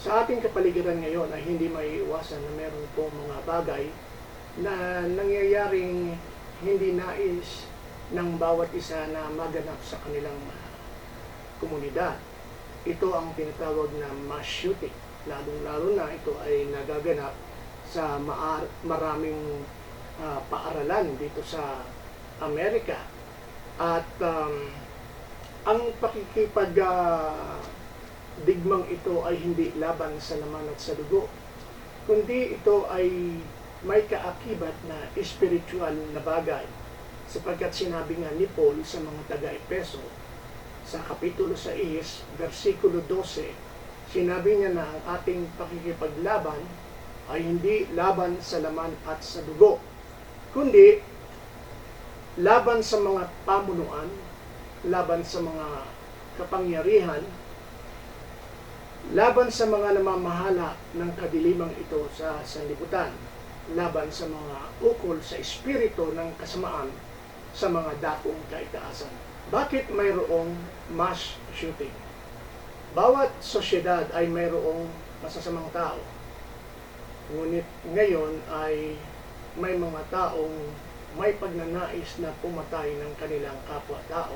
Sa ating kapaligiran ngayon ay hindi maiiwasan na meron pong mga bagay na nangyayaring hindi nais ng bawat isa na maganap sa kanilang komunidad. Ito ang tinatawag na mass shooting. Lalong-lalo na ito ay nagaganap sa maraming paaralan dito sa Amerika. At ang digmang ito ay hindi laban sa laman at sa dugo, kundi ito ay may kaakibat na espiritual na bagay, sapagkat sinabi nga ni Paul sa mga taga-Epeso sa Kapitulo 6, versikulo 12, sinabi niya na ang ating pakikipaglaban ay hindi laban sa laman at sa dugo, kundi laban sa mga pamunuan, laban sa mga kapangyarihan, laban sa mga namamahala ng kadilimang ito sa sanlibutan, laban sa mga ukol sa espiritu ng kasamaan sa mga dakong kaitaasan. Bakit mayroong mass shooting? Bawat sosyedad ay mayroong masasamang tao. Ngunit ngayon ay may mga taong may pagnanais na pumatay ng kanilang kapwa-tao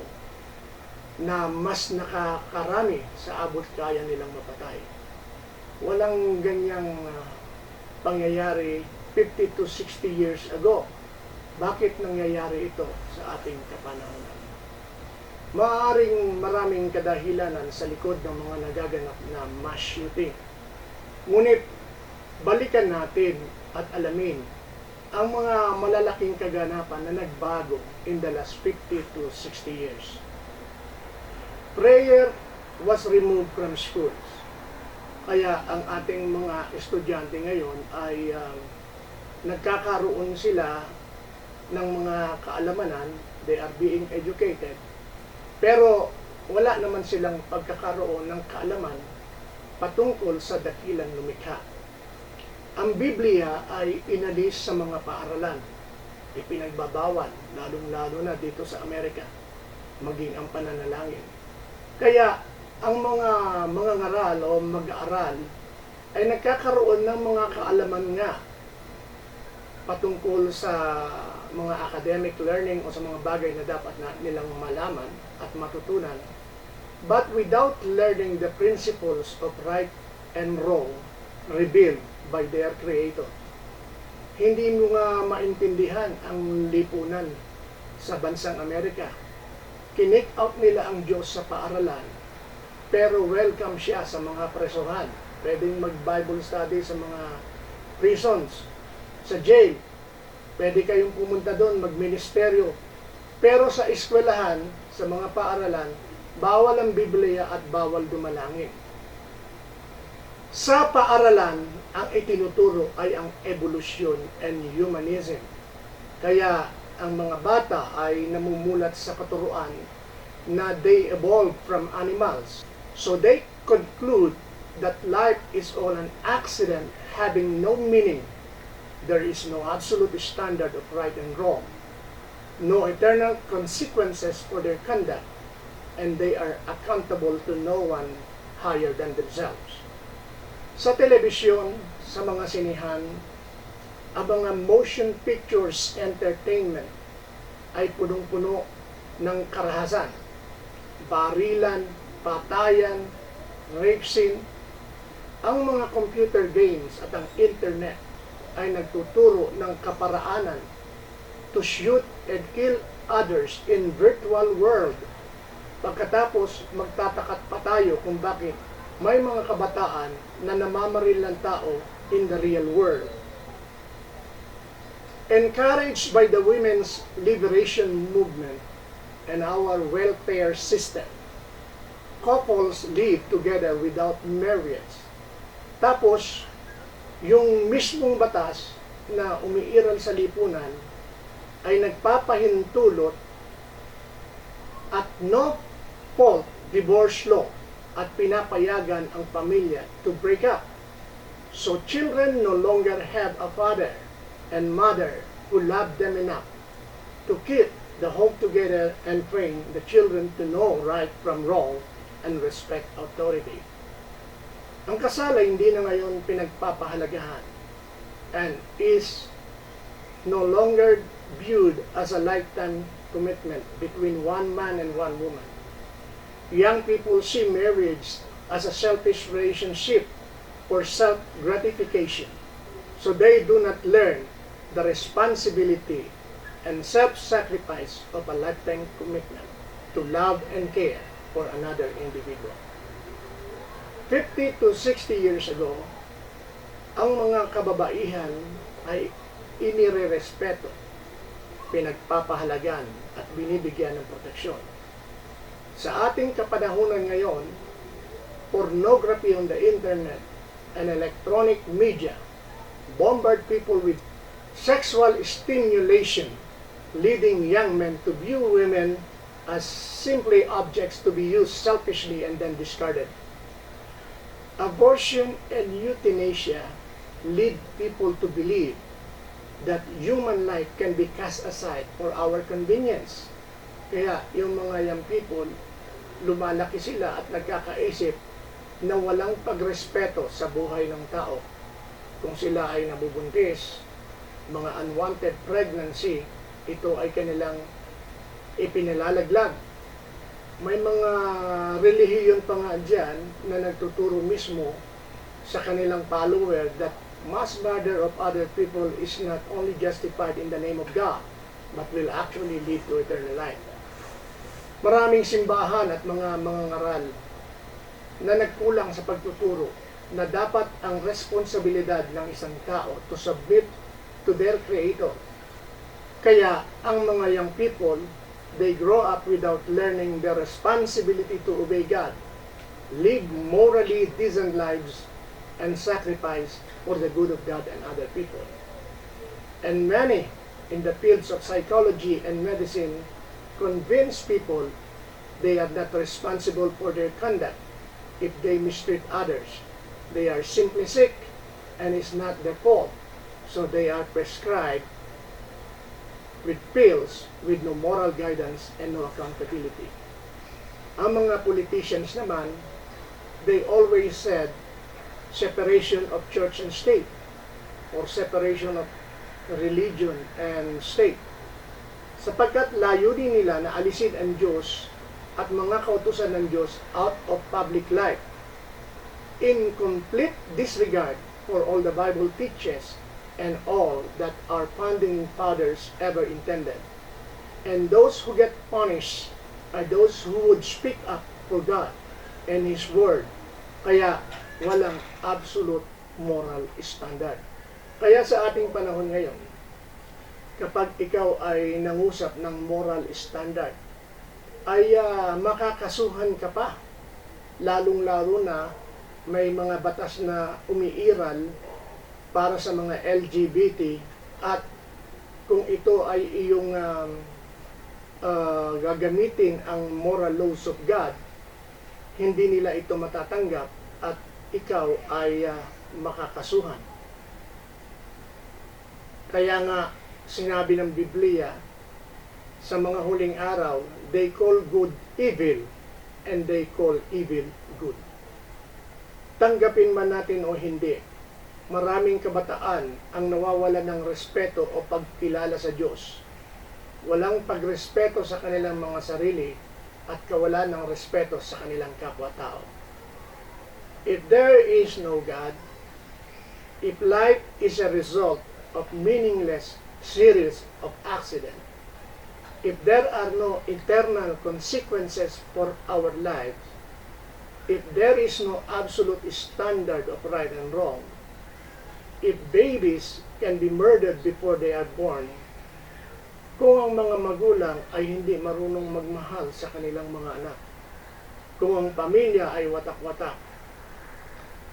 na mas nakakarami sa abot kaya nilang mapatay. Walang ganyang pangyayari 50 to 60 years ago. Bakit nangyayari ito sa ating kapanahonan? Maaaring maraming kadahilanan sa likod ng mga nagaganap na mass shooting. Ngunit balikan natin at alamin ang mga malalaking kaganapan na nagbago in the last 50 to 60 years. Prayer was removed from schools. Kaya ang ating mga estudyante ngayon ay nagkakaroon sila ng mga kaalamanan, they are being educated, pero wala naman silang pagkakaroon ng kaalaman patungkol sa dakilang lumikha. Ang Biblia ay inalis sa mga paaralan, ipinagbabawal, lalong-lalo na dito sa Amerika, maging ang pananalangin. Kaya ang mga ngaral o mag-aaral ay nagkakaroon ng mga kaalaman nga patungkol sa mga academic learning o sa mga bagay na dapat nilang malaman at matutunan, but without learning the principles of right and wrong revealed by their Creator. Hindi mo nga maintindihan ang lipunan sa bansang Amerika. Kinik out nila ang Diyos sa paaralan, pero welcome siya sa mga presohan. Pwedeng mag-Bible study sa mga prisons, sa jail. Pwede kayong pumunta doon, mag-ministeryo. Pero sa eskwelahan, sa mga paaralan, bawal ang Biblia at bawal dumalangin. Sa paaralan, ang itinuturo ay ang evolution and humanism. Kaya ang mga bata ay namumulat sa katuruan na they evolved from animals. So they conclude that life is all an accident having no meaning. There is no absolute standard of right and wrong, no eternal consequences for their conduct, and they are accountable to no one higher than themselves. Sa telebisyon, sa mga sinihan, ang mga motion pictures entertainment ay punong-puno ng karahasan, barilan, patayan, rape scene. Ang mga computer games at ang internet ay nagtuturo ng kaparaanan to shoot and kill others in virtual world. Pagkatapos, magtatakat pa tayo kung bakit may mga kabataan na namamaril ng tao in the real world. Encouraged by the women's liberation movement and our welfare system, couples live together without marriage. Tapos, yung mismong batas na umiiral sa lipunan ay nagpapahintulot at no fault divorce law at pinapayagan ang pamilya to break up. So children no longer have a father and mother who love them enough to keep the home together and train the children to know right from wrong and respect authority. Ang kasal ay hindi na ngayon pinagpapahalagahan and is no longer viewed as a lifetime commitment between one man and one woman. Young people see marriage as a selfish relationship for self-gratification. So they do not learn the responsibility and self-sacrifice of a lifetime commitment to love and care for another individual. 50 to 60 years ago, ang mga kababaihan ay inirerespeto, pinagpapahalagan at binibigyan ng proteksyon. Sa ating kapanahunan ngayon, pornography on the internet and electronic media bombard people with sexual stimulation, leading young men to view women as simply objects to be used selfishly and then discarded. Abortion and euthanasia lead people to believe that human life can be cast aside for our convenience. Kaya yung mga young people, lumalaki sila at nagkakaisip na walang pagrespeto sa buhay ng tao. Kung sila ay nabubuntis, mga unwanted pregnancy, ito ay kanilang ipinalalaglag. May mga relihiyon pa nga dyan na nagtuturo mismo sa kanilang follower that mass murder of other people is not only justified in the name of God, but will actually lead to eternal life. Maraming simbahan at mga ngaral na nagkulang sa pagtuturo na dapat ang responsibilidad ng isang tao to submit to their Creator. Kaya ang mga young people, they grow up without learning the responsibility to obey God, live morally decent lives, and sacrifice for the good of God and other people. And many in the fields of psychology and medicine convince people they are not responsible for their conduct if they mistreat others. They are simply sick and it's not their fault. So they are prescribed with pills with no moral guidance and no accountability. Ang mga politicians naman, they always said separation of church and state or separation of religion and state. Sapagkat layunin nila na alisin ang Diyos at mga kautusan ng Diyos out of public life in complete disregard for all the Bible teaches and all that our founding fathers ever intended. And those who get punished are those who would speak up for God and His Word. Kaya walang absolute moral standard. Kaya sa ating panahon ngayon, kapag ikaw ay nangusap ng moral standard, ay makakasuhan ka pa. Lalong-lalo na may mga batas na umiiral para sa mga LGBT at kung ito ay iyong gagamitin ang moral laws of God, hindi nila ito matatanggap at ikaw ay makakasuhan. Kaya nga sinabi ng Biblia sa mga huling araw, they call good evil and they call evil good. Tanggapin man natin o hindi, maraming kabataan ang nawawala ng respeto o pagkilala sa Diyos. Walang pagrespeto sa kanilang mga sarili at kawalan ng respeto sa kanilang kapwa-tao. If there is no God, if life is a result of meaningless series of accidents, if there are no eternal consequences for our lives, if there is no absolute standard of right and wrong, if babies can be murdered before they are born, kung ang mga magulang ay hindi marunong magmahal sa kanilang mga anak, kung ang pamilya ay watak-watak,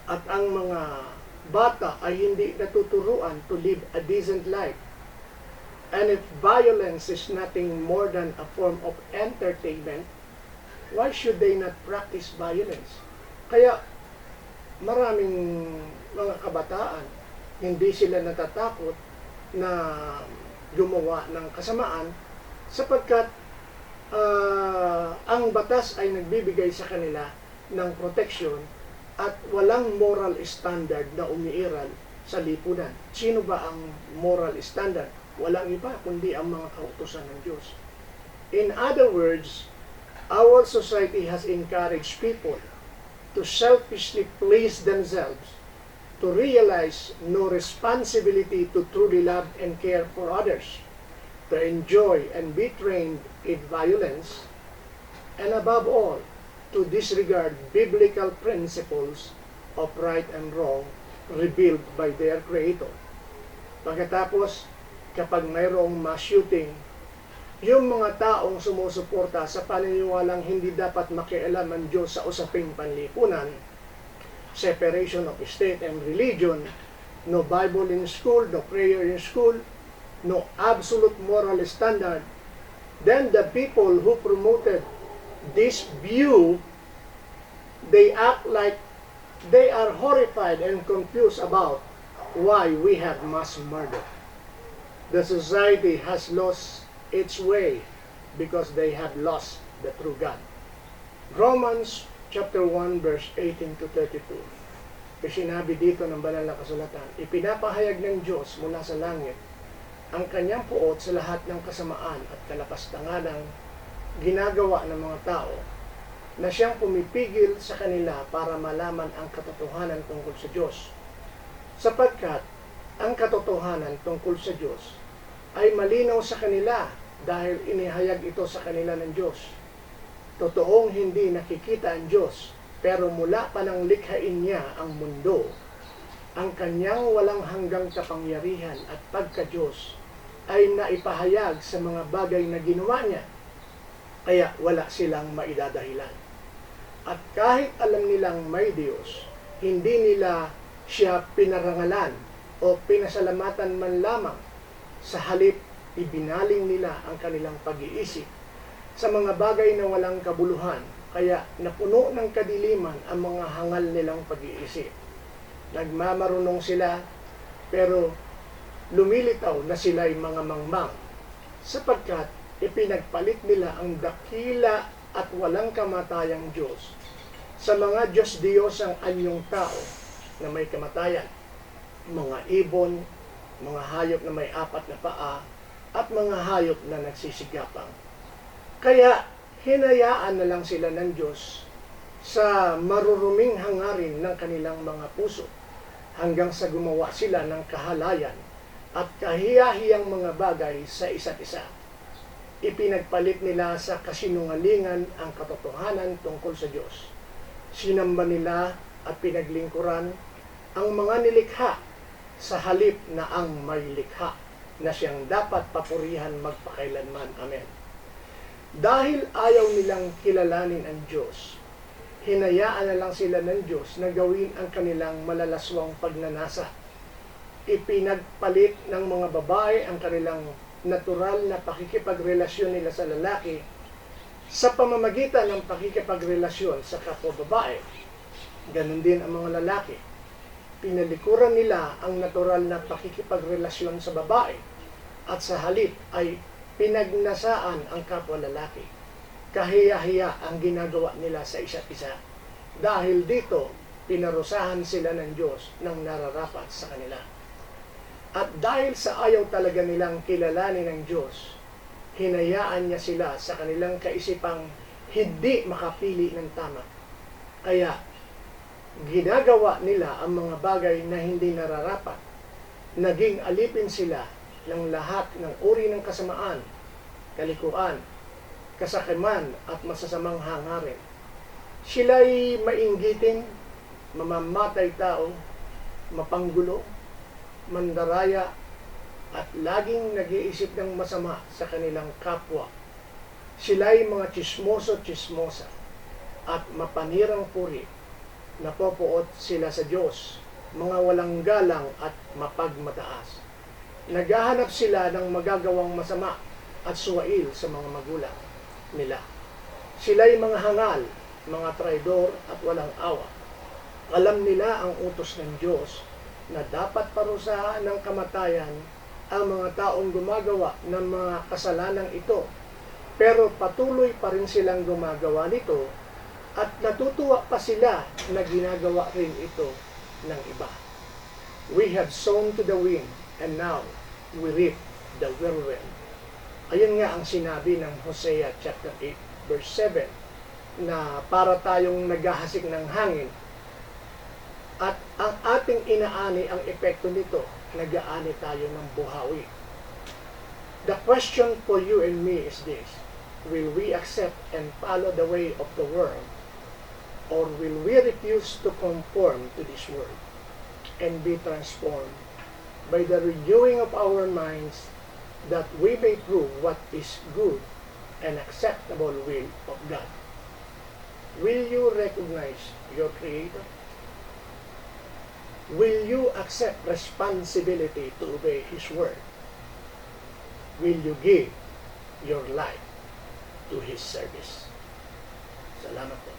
at ang mga bata ay hindi natuturuan to live a decent life, and if violence is nothing more than a form of entertainment, why should they not practice violence? Kaya maraming mga kabataan, hindi sila natatakot na gumawa ng kasamaan sapagkat ang batas ay nagbibigay sa kanila ng proteksyon at walang moral standard na umiiral sa lipunan. Sino ba ang moral standard? Walang iba kundi ang mga kautusan ng Diyos. In other words, our society has encouraged people to selfishly please themselves, to realize no responsibility to truly love and care for others, to enjoy and be trained in violence, and above all, to disregard biblical principles of right and wrong revealed by their Creator. Pagkatapos, kapag mayroong mass shooting, yung mga taong sumusuporta sa paniniwalang hindi dapat makialam ang Diyos sa usaping panlipunan, separation of state and religion, no Bible in school, no prayer in school, no absolute moral standard, then the people who promoted this view, they act like they are horrified and confused about why we have mass murder. The society has lost its way because they have lost the true God. Romans chapter 1 verse 18 to 32. Kasi sinabi dito ng banal na kasulatan, ipinapahayag ng Diyos mula sa langit ang kanyang puot sa lahat ng kasamaan at kalapastanganang ginagawa ng mga tao na siyang pumipigil sa kanila para malaman ang katotohanan tungkol sa Diyos. Sapagkat ang katotohanan tungkol sa Diyos ay malinaw sa kanila dahil inihayag ito sa kanila ng Diyos. Totoong hindi nakikita ang Diyos, pero mula pa nang likhain niya ang mundo, ang kanyang walang hanggang kapangyarihan at pagka-Diyos ay naipahayag sa mga bagay na ginawa niya, kaya wala silang maidadahilan. At kahit alam nilang may Diyos, hindi nila siya pinarangalan o pinasalamatan man lamang. Sa halip, ibinaling nila ang kanilang pag-iisip sa mga bagay na walang kabuluhan, kaya napuno ng kadiliman ang mga hangal nilang pag-iisip. Nagmamarunong sila, pero lumilitaw na sila'y mga mangmang, sapagkat ipinagpalit nila ang dakila at walang kamatayang Diyos sa mga Diyos-Diyos ang anyong tao na may kamatayan, mga ibon, mga hayop na may 4 na paa, at mga hayop na nagsisigapang. Kaya hinayaan na lang sila ng Diyos sa maruruming hangarin ng kanilang mga puso hanggang sa gumawa sila ng kahalayan at kahiyahiyang mga bagay sa isa't isa. Ipinagpalit nila sa kasinungalingan ang katotohanan tungkol sa Diyos. Sinamba nila at pinaglingkuran ang mga nilikha sa halip na ang may likha na siyang dapat papurihan magpakailanman. Amen. Dahil ayaw nilang kilalanin ang Diyos, hinayaan na lang sila ng Diyos na gawin ang kanilang malalaswang pagnanasa. Ipinagpalit ng mga babae ang kanilang natural na pakikipagrelasyon nila sa lalaki sa pamamagitan ng pakikipagrelasyon sa kapwa babae. Ganon din ang mga lalaki. Pinalikuran nila ang natural na pakikipagrelasyon sa babae at sa halip ay pinagnasaan ang kapwa lalaki. Kahiya-hiya ang ginagawa nila sa isa't isa. Dahil dito, pinarusahan sila ng Diyos ng nararapat sa kanila. At dahil sa ayaw talaga nilang kilalanin ng Diyos, hinayaan niya sila sa kanilang kaisipang hindi makapili ng tama. Kaya, ginagawa nila ang mga bagay na hindi nararapat. Naging alipin sila ng lahat ng uri ng kasamaan, kalikuan, kasakiman at masasamang hangarin. Sila'y mainggitin, mamamatay tao, mapanggulo, mandaraya, at laging nag-iisip ng masama sa kanilang kapwa. Sila'y mga chismoso-chismosa at mapanirang puri. Napopoot sila sa Diyos, mga walang galang at mapagmataas. Naghahanap sila ng magagawang masama at suwail sa mga magulang nila. Sila'y mga hangal, mga traidor at walang awa. Alam nila ang utos ng Diyos na dapat parusahan ng kamatayan ang mga taong gumagawa ng mga kasalanang ito. Pero patuloy pa rin silang gumagawa nito At natutuwa pa sila na ginagawa rin ito ng iba. We have sown to the wind, and now we reap the whirlwind. Ayun nga ang sinabi ng Hosea chapter 8, verse 7, na para tayong naghahasik ng hangin, at ang ating inaani, ang epekto nito, nag-aani tayo ng buhawi. The question for you and me is this: will we accept and follow the way of the world, or will we refuse to conform to this world and be transformed by the renewing of our minds, that we may prove what is good and acceptable will of God? Will you recognize your Creator? Will you accept responsibility to obey His word? Will you give your life to His service? Salamat po.